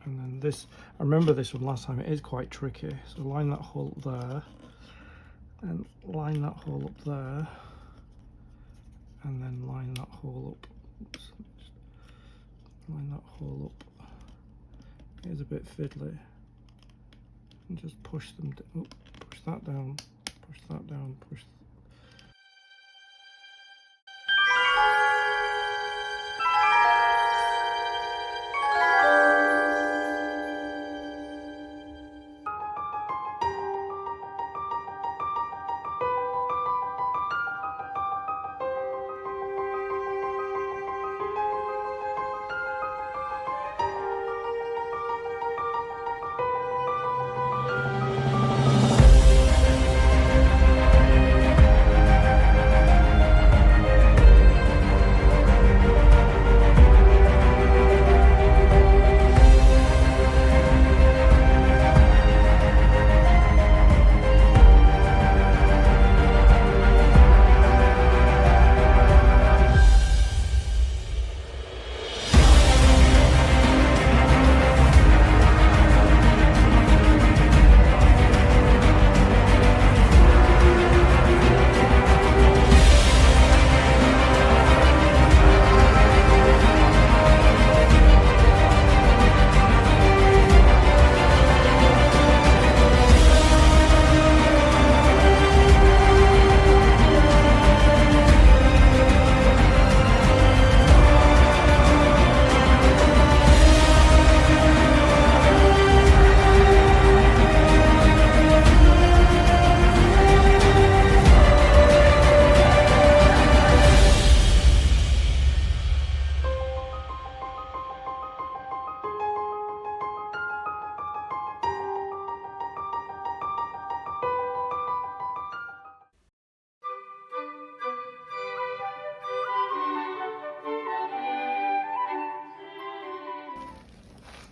And then this, I remember this from last time, it is quite tricky. So line that hole up there, and line that hole up there, and then line that hole up. Oops. Line that hole up. It is a bit fiddly. And just push them, push that down, push that down, push.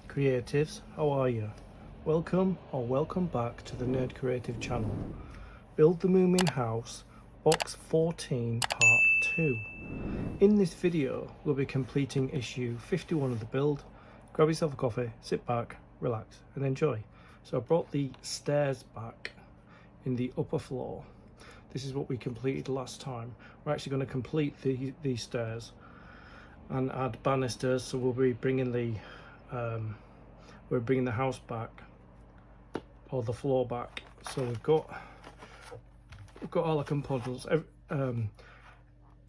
Creatives, how are you? Welcome or welcome back to the Nerd Creative channel. Build the Moomin house, box 14 part 2. In this video we'll be completing issue 51 of the build. Grab yourself a coffee, sit back, relax and enjoy. So I brought the stairs back in the upper floor. This is what we completed last time. We're actually going to complete these stairs and add banisters, so we'll be bringing the house back, or the floor back. So we've got all the components.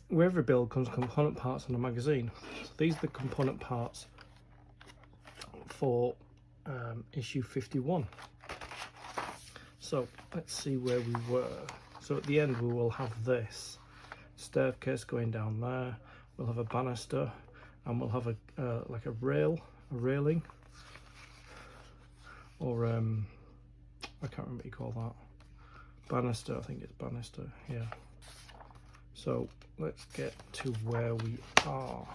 With every build comes component parts in a magazine. So these are the component parts for issue 51. So let's see where we were. So at the end we will have this staircase going down there. We'll have a banister, and we'll have a like a railing, or I can't remember what you call that. Banister, I think it's banister, yeah. So let's get to where we are.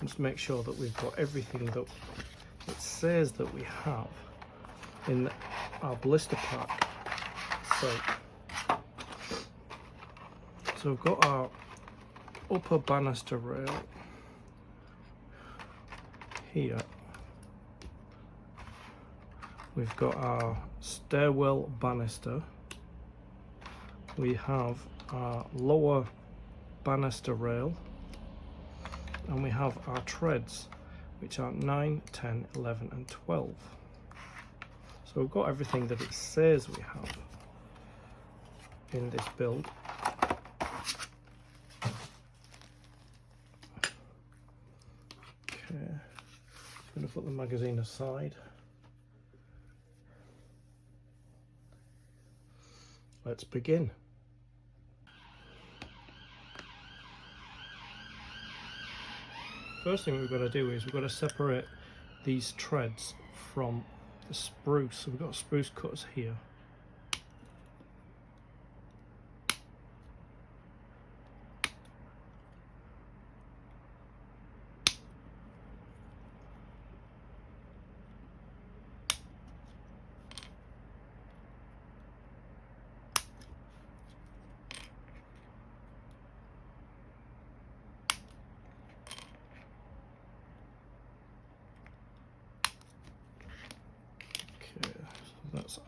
Let's make sure that we've got everything that it says that we have in our blister pack. So we've got our upper banister rail here. We've got our stairwell banister. We have our lower banister rail, and we have our treads, which are 9, 10, 11 and 12. So we've got everything that it says we have in this build. Okay, I'm going to put the magazine aside. Let's begin. First thing we've got to do is we've got to separate these treads from the spruce. So we've got spruce cutters here.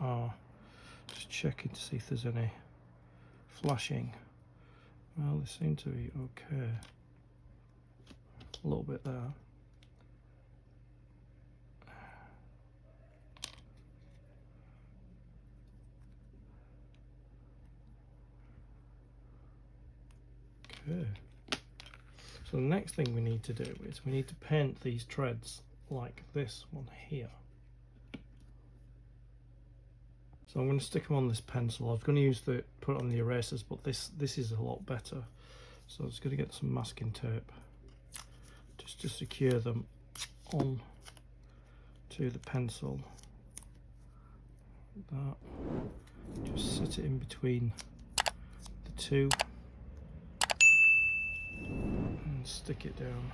are. Just checking to see if there's any flashing. Well, they seem to be okay. A little bit there. Okay. So the next thing we need to do is we need to paint these treads like this one here. So I'm going to stick them on this pencil. I was going to use put it on the erasers, but this is a lot better. So I'm just going to get some masking tape just to secure them on to the pencil. Like that. Just sit it in between the two and stick it down.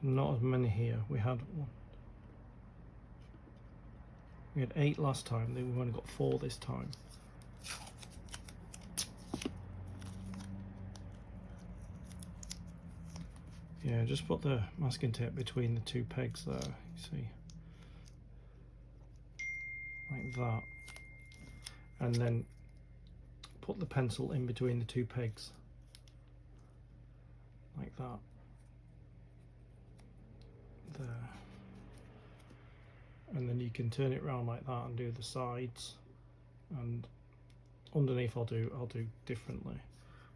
Not as many here. We had 8 last time. Then we've only got 4 this time. Yeah, just put the masking tape between the 2 pegs there. You see, like that, and then put the pencil in between the 2 pegs, like that. There, and then you can turn it around like that and do the sides, and underneath I'll do differently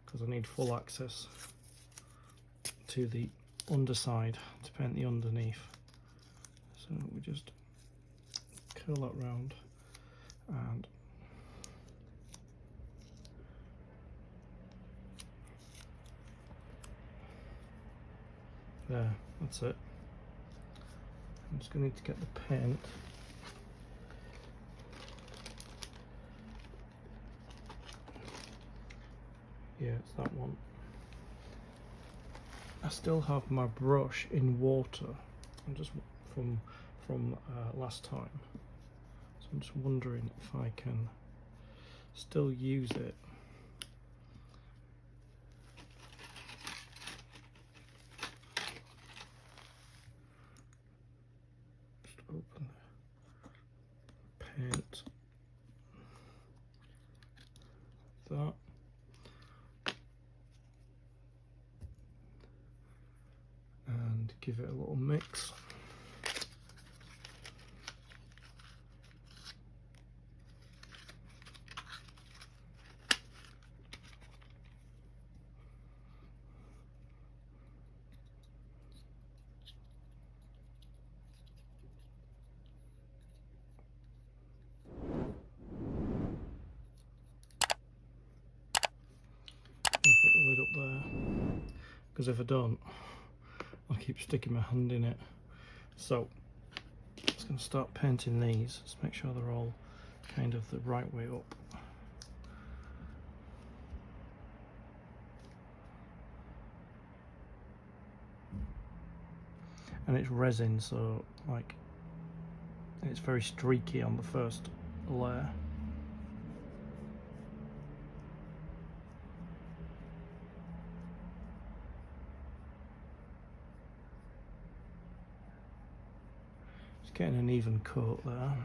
because I need full access to the underside to paint the underneath. So we just curl that round and there, that's it. I'm just going to need to get the paint. Yeah, it's that one. I still have my brush in water. I'm just from last time. So I'm just wondering if I can still use it. Open the paint, that, and give it a little mix. Put the lid up there, because if I don't, I'll keep sticking my hand in it. So I'm just going to start painting these. Just make sure they're all kind of the right way up. And it's resin, so like it's very streaky on the first layer. Getting an even coat there.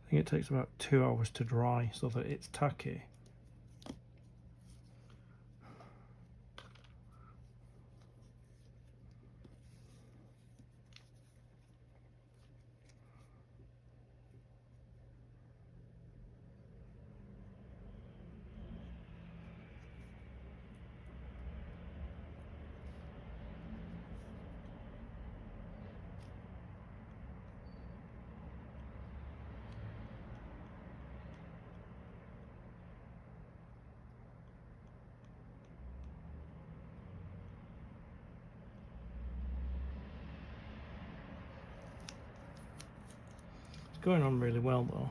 I think it takes about 2 hours to dry so that it's tacky. It's going on really well though.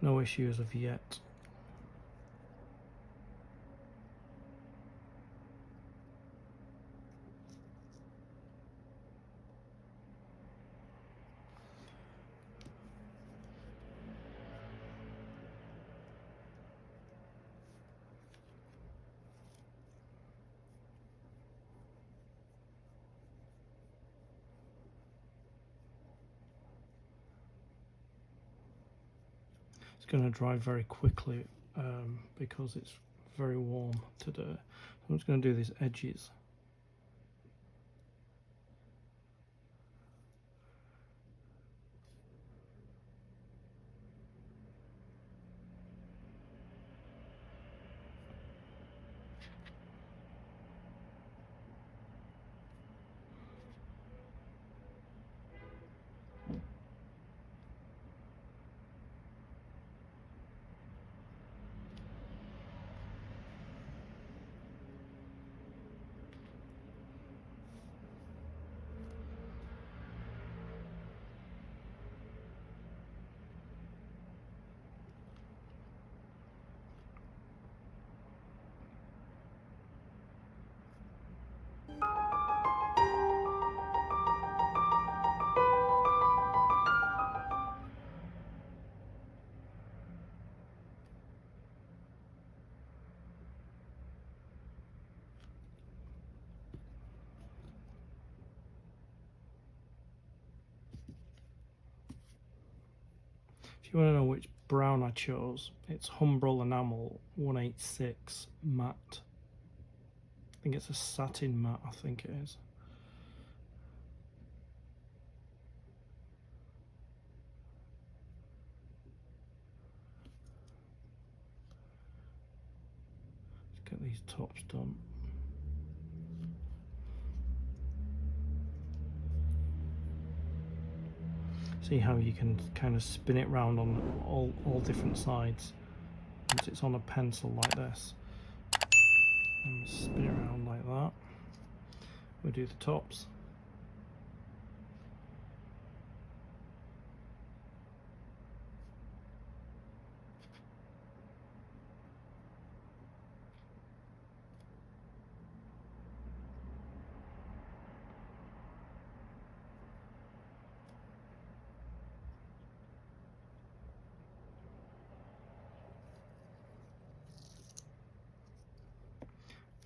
No issues of yet. It's going to dry very quickly because it's very warm today. So I'm just going to do these edges. If you want to know which brown I chose, it's Humbrol Enamel 186 matte. I think it's a satin matte, I think it is. Let's get these tops done. See how you can kind of spin it round on all different sides. Once it's on a pencil like this, and spin it around like that. We'll do the tops.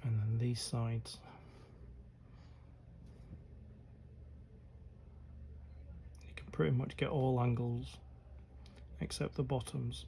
And then these sides. You can pretty much get all angles except the bottoms.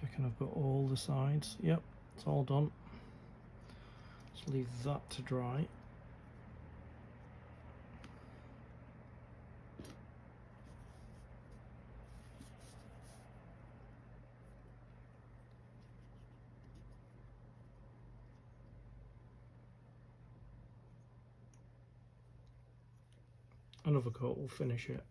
Checking I've got all the sides. Yep, it's all done. Just leave that to dry. Another coat will finish it.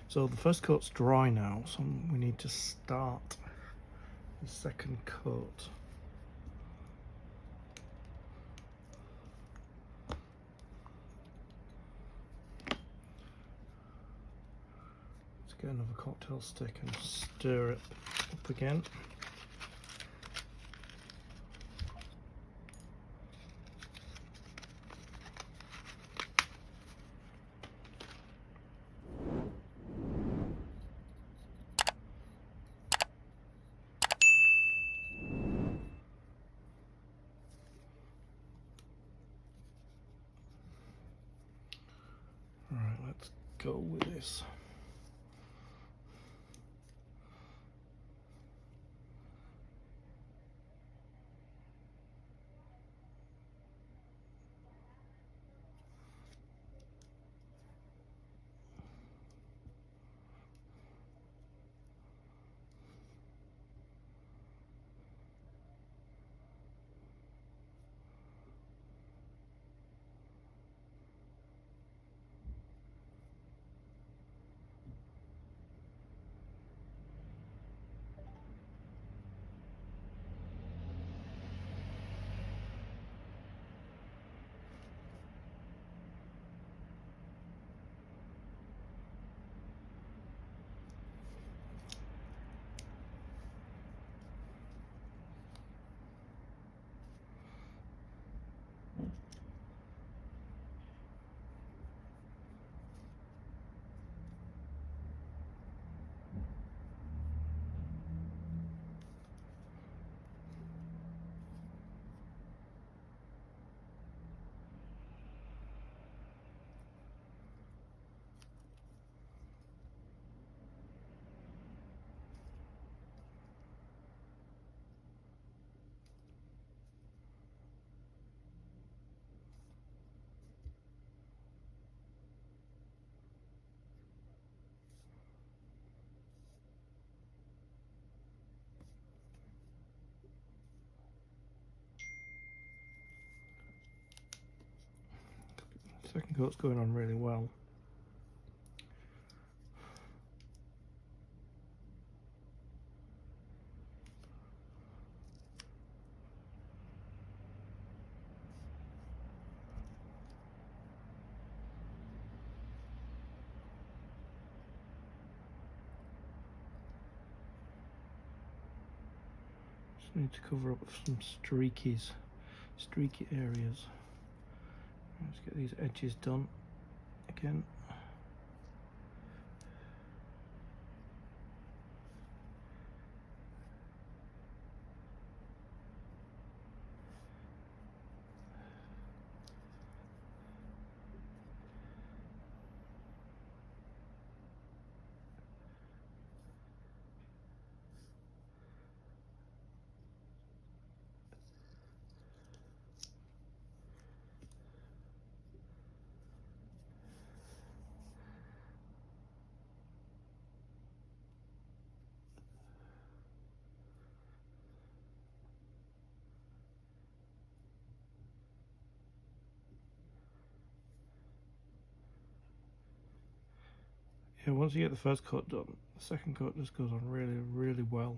So the first coat's dry now, so we need to start the second coat. Let's get another cocktail stick and stir it up again. go with this. Second coat's going on really well. Just need to cover up some streaky areas. Let's get these edges done again. Yeah, once you get the first coat done, the second coat just goes on really, really well.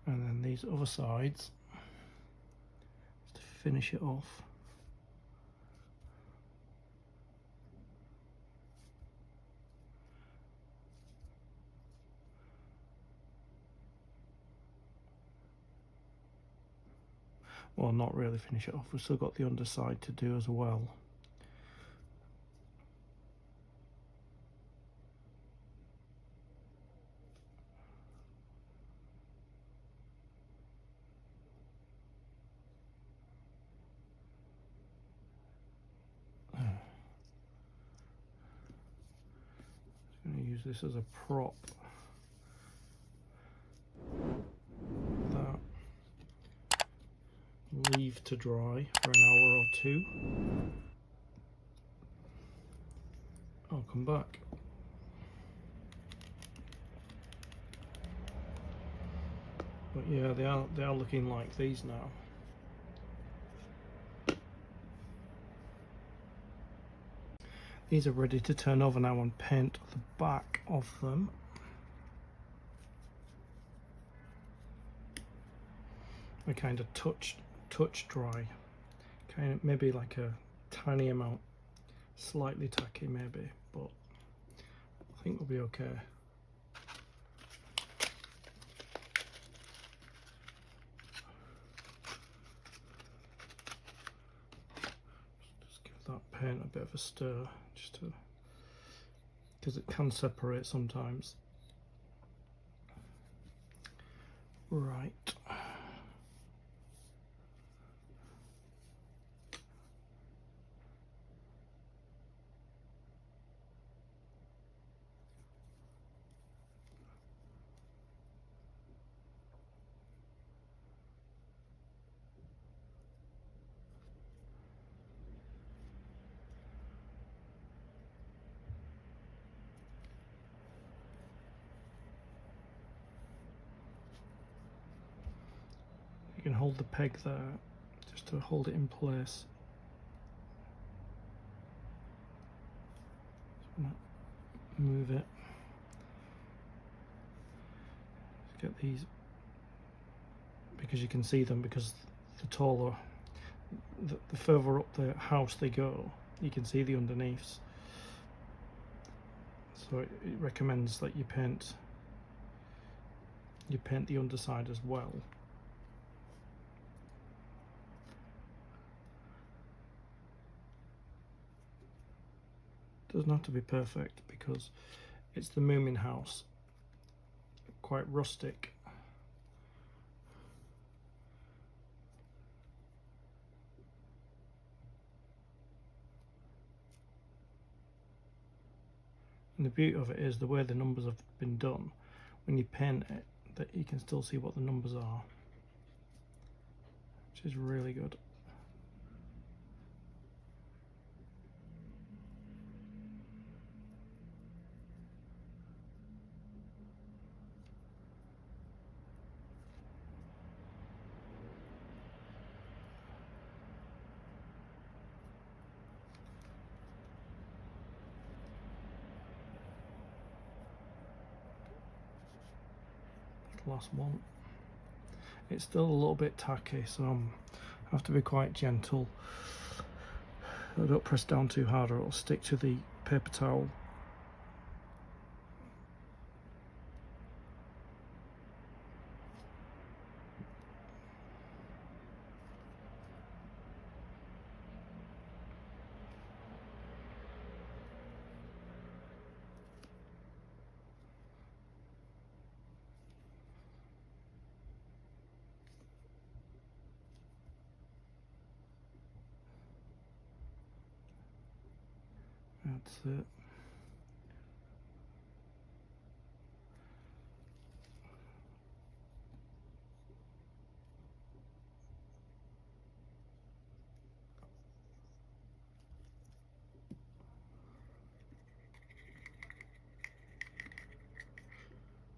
And then these other sides, just to finish it off. Well, not really finish it off, we've still got the underside to do as well. I'm going to use this as a prop. That. Leave to dry for an hour or two. I'll come back. But yeah, they are looking like these now. These are ready to turn over now and paint the back of them. I kind of touch dry, kind of maybe like a tiny amount, slightly tacky maybe, but I I think we'll be okay. Just give that paint a bit of a stir, just to, because it can separate sometimes. Right. You can hold the peg there just to hold it in place. Move it. Get these, because you can see them, because the taller, the further up the house they go, you can see the underneaths. So it recommends that you paint the underside as well. Doesn't have to be perfect because it's the Moomin house, quite rustic. And the beauty of it is the way the numbers have been done. When you paint it, that you can still see what the numbers are, which is really good. Last one. It's still a little bit tacky, so I have to be quite gentle. I don't press down too hard or it'll stick to the paper towel. That's it.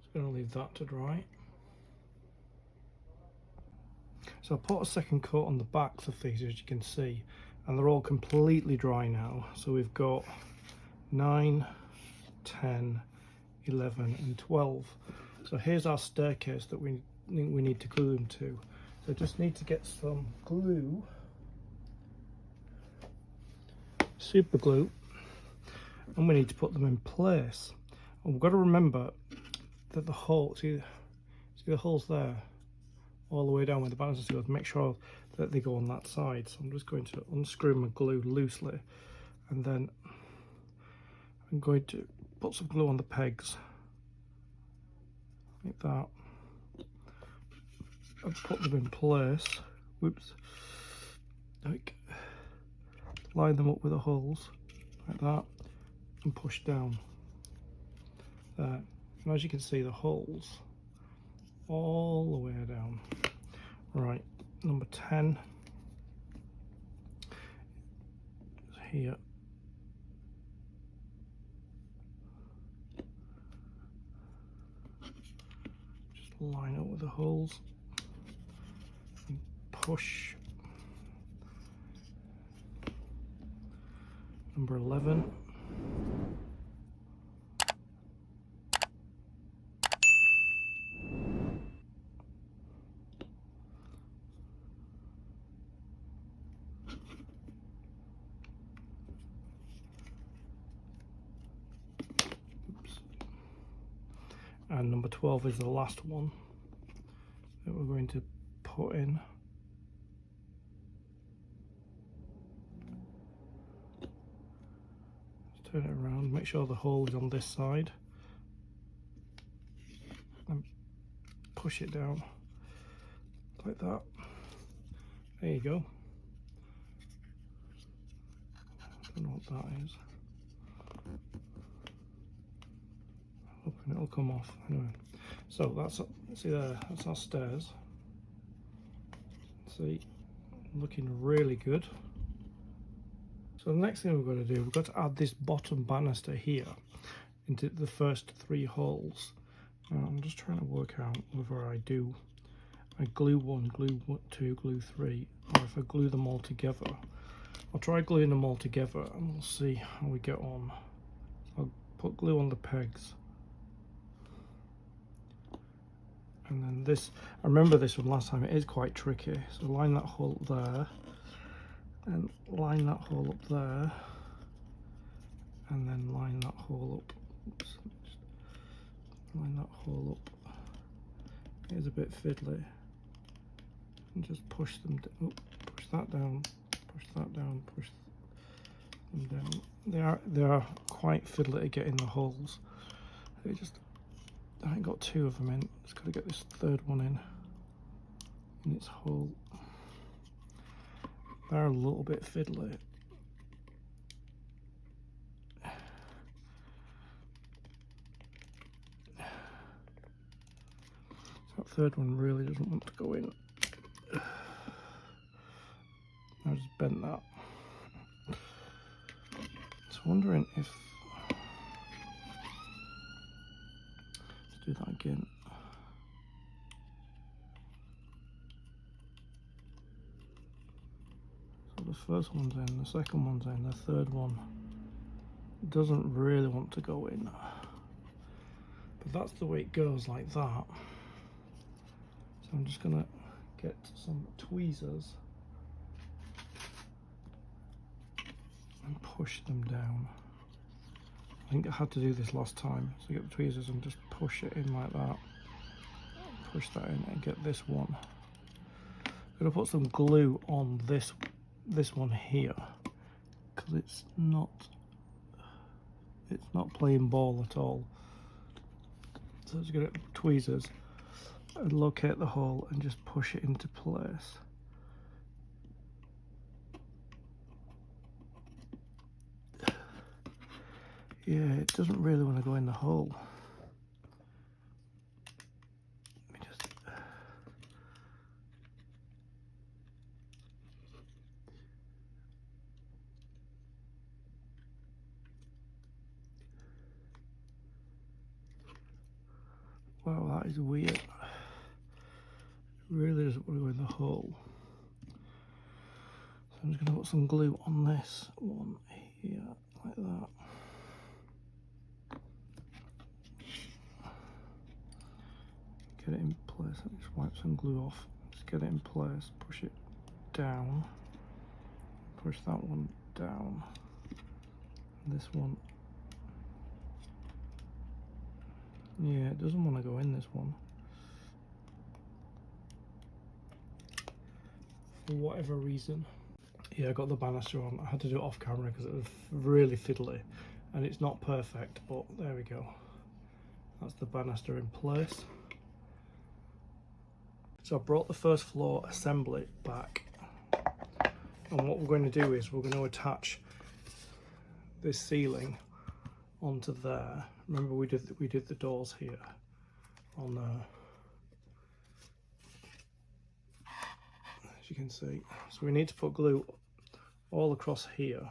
Just going to leave that to dry. So I put a second coat on the backs of these, as you can see, and they're all completely dry now. So we've got 9, 10, 11 and 12. So here's our staircase that we need to glue them to. So just need to get some glue, super glue, and we need to put them in place. And we've got to remember that the hole, see the holes there, all the way down with the balancer seals, make sure that they go on that side. So I'm just going to unscrew my glue loosely, and then I'm going to put some glue on the pegs like that and put them in place. Whoops. Like, line them up with the holes like that and push down there. And as you can see, the holes all the way down. Right, number 10 is here. Just line up with the holes and push. Number 11. Oops. and number 12 is the last one that we're going to put in. Let's turn it around, make sure the hole is on this side, and push it down like that. There you go. Don't know what that is. Hoping it'll come off. Anyway, so that's, see there, that's our stairs. See, looking really good. So the next thing we've got to do, we've got to add this bottom banister here into the first 3 holes. Now I'm just trying to work out whether I glue 1, glue 2, glue 3, or if I glue them all together. I'll try gluing them all together and we'll see how we get on. I'll put glue on the pegs. And then this, I remember this from last time, it is quite tricky. So line that hole up there, and line that hole up there, and then line that hole up. Oops, just line that hole up. It is a bit fiddly. And just push them, push that down, push that down, push them down. They are quite fiddly to get in the holes. I ain't got 2 of them in. Just got to get this 3rd one in its hole. They're a little bit fiddly. So that 3rd one really doesn't want to go in. I just bent that. So wondering if, let's do that again. So the first one's in, the second one's in, the 3rd one doesn't really want to go in. But that's the way it goes, like that. So I'm just gonna get some tweezers and push them down. I think I had to do this last time. So get the tweezers and just push it in like that. Push that in and get this one. I'm gonna put some glue on this one here because it's not playing ball at all. So I'm just gonna get tweezers and locate the hole and just push it into place. Yeah, it doesn't really want to go in the hole. Let me just... Wow, that is weird. It really doesn't want to go in the hole. So I'm just going to put some glue on this one here, like that. Get it in place. Let me just wipe some glue off. Just get it in place. Push it down. Push that one down. And this one. Yeah, it doesn't want to go in this one. For whatever reason. Yeah, I got the banister on. I had to do it off camera because it was really fiddly. And it's not perfect, but there we go. That's the banister in place. So I brought the first floor assembly back, and what we're going to do is we're going to attach this ceiling onto there. Remember we did the doors here on as you can see. So we need to put glue all across here.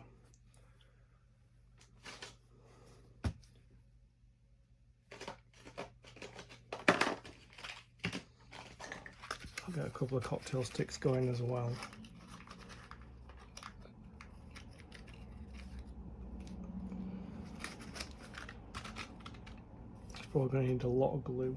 I'll get a couple of cocktail sticks going as well. It's probably going to need a lot of glue.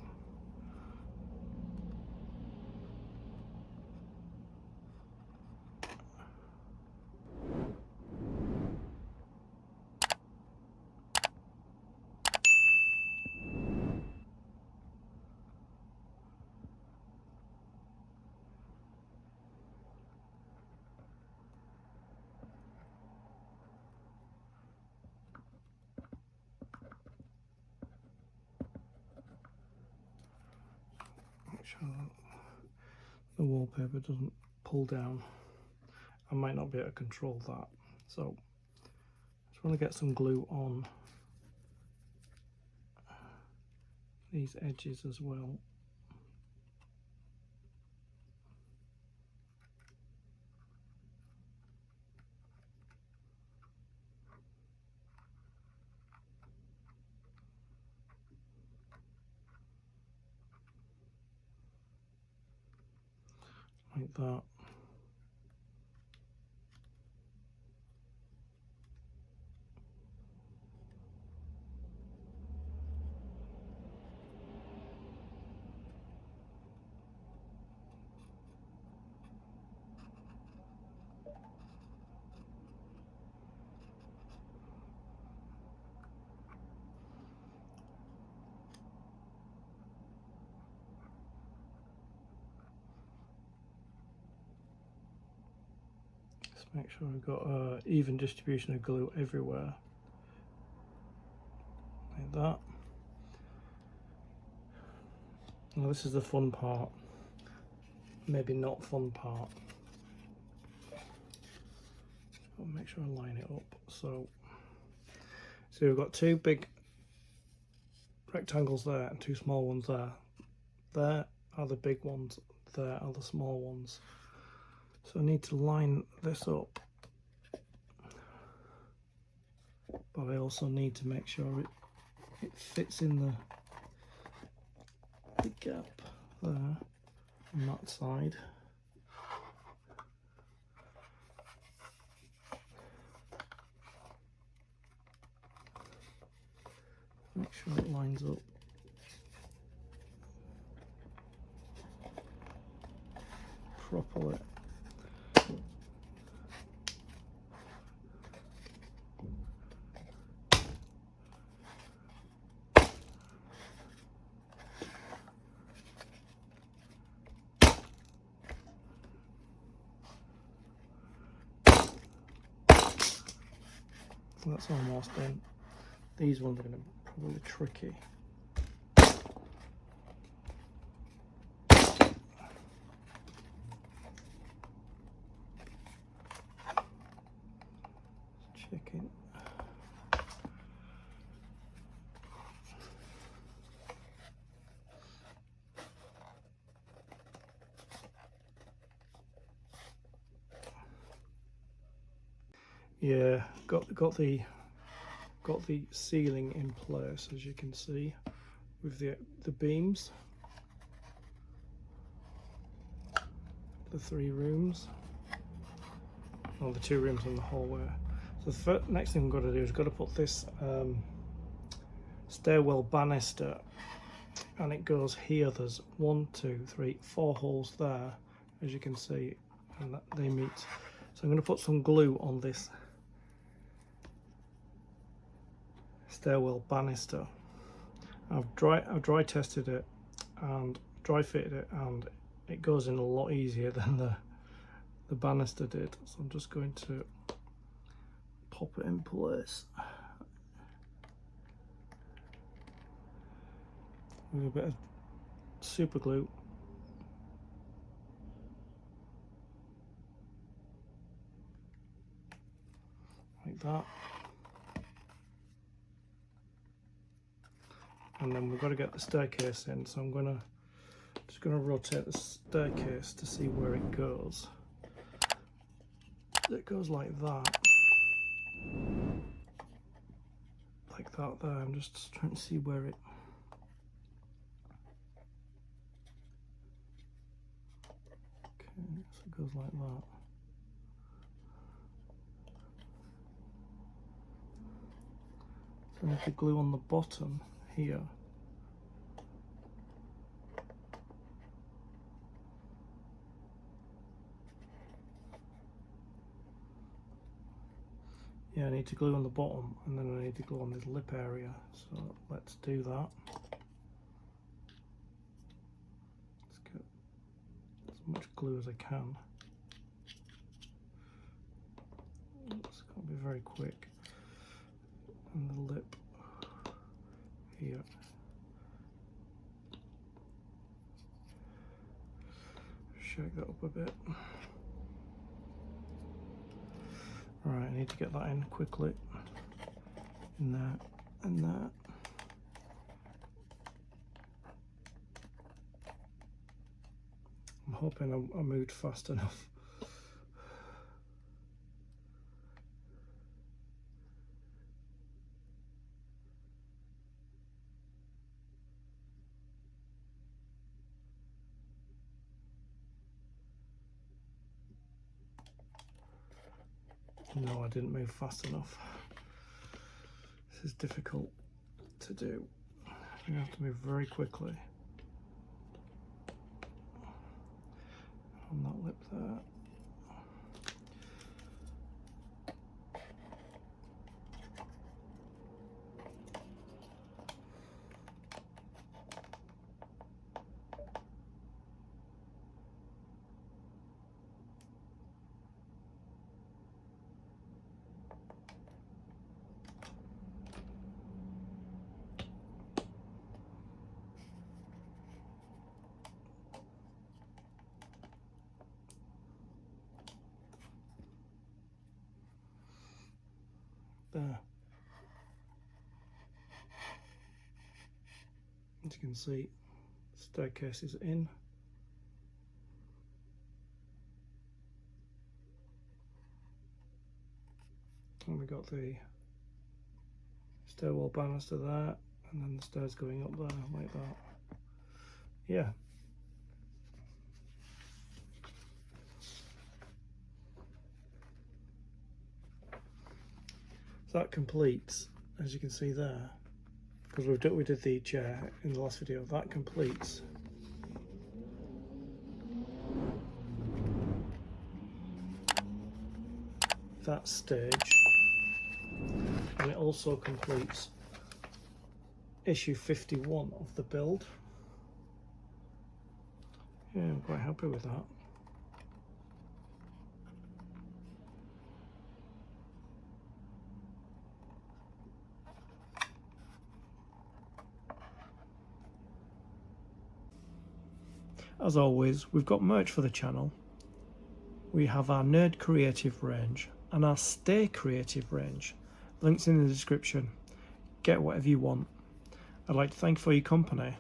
sure the wallpaper doesn't pull down. I might not be able to control that, so I just want to get some glue on these edges as well. Like that. Make sure we've got even distribution of glue everywhere, like that. Now this is the fun part, maybe not fun part. I'll make sure I line it up. So we've got two big rectangles there and two small ones there. There are the big ones, there are the small ones. So I need to line this up, but I also need to make sure it fits in the gap there on that side. Make sure it lines up. Properly. So that's almost in. These ones are going to be probably tricky. Chicken. Yeah, got the ceiling in place, as you can see, with the beams, the 3 rooms, or the 2 rooms in the hallway. So the next thing we've got to do is got to put this stairwell banister, and it goes here. There's 1, 2, 3, 4 holes there, as you can see, and they meet. So I'm going to put some glue on this stairwell banister. I've dry tested it and dry fitted it, and it goes in a lot easier than the banister did. So I'm just going to pop it in place with a bit of super glue. Like that. And then we've got to get the staircase in, so I'm just gonna rotate the staircase to see where it goes. It goes like that. Like that there. I'm just trying to see where it... Okay, so it goes like that. So I need to glue on the bottom here. Yeah, I need to glue on the bottom, and then I need to glue on this lip area. So let's do that. Let's get as much glue as I can. It's got to be very quick. And the lip here. shake that up a bit. Right, I need to get that in quickly. And that, and that. I'm hoping I moved fast enough. No, I didn't move fast enough. This is difficult to do. You have to move very quickly. On that lip there. There. As you can see, the staircase is in. And we got the stairwell banister there, and then the stairs going up there like that. Yeah. So that completes, as you can see there, because we did the chair in the last video. That completes that stage, and it also completes issue 51 of the build. Yeah, I'm quite happy with that. As always, we've got merch for the channel. We have our Nerd Creative range and our Stay Creative range. Links in the description. Get whatever you want. I'd like to thank you for your company.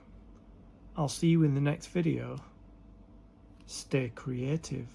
I'll see you in the next video. Stay creative.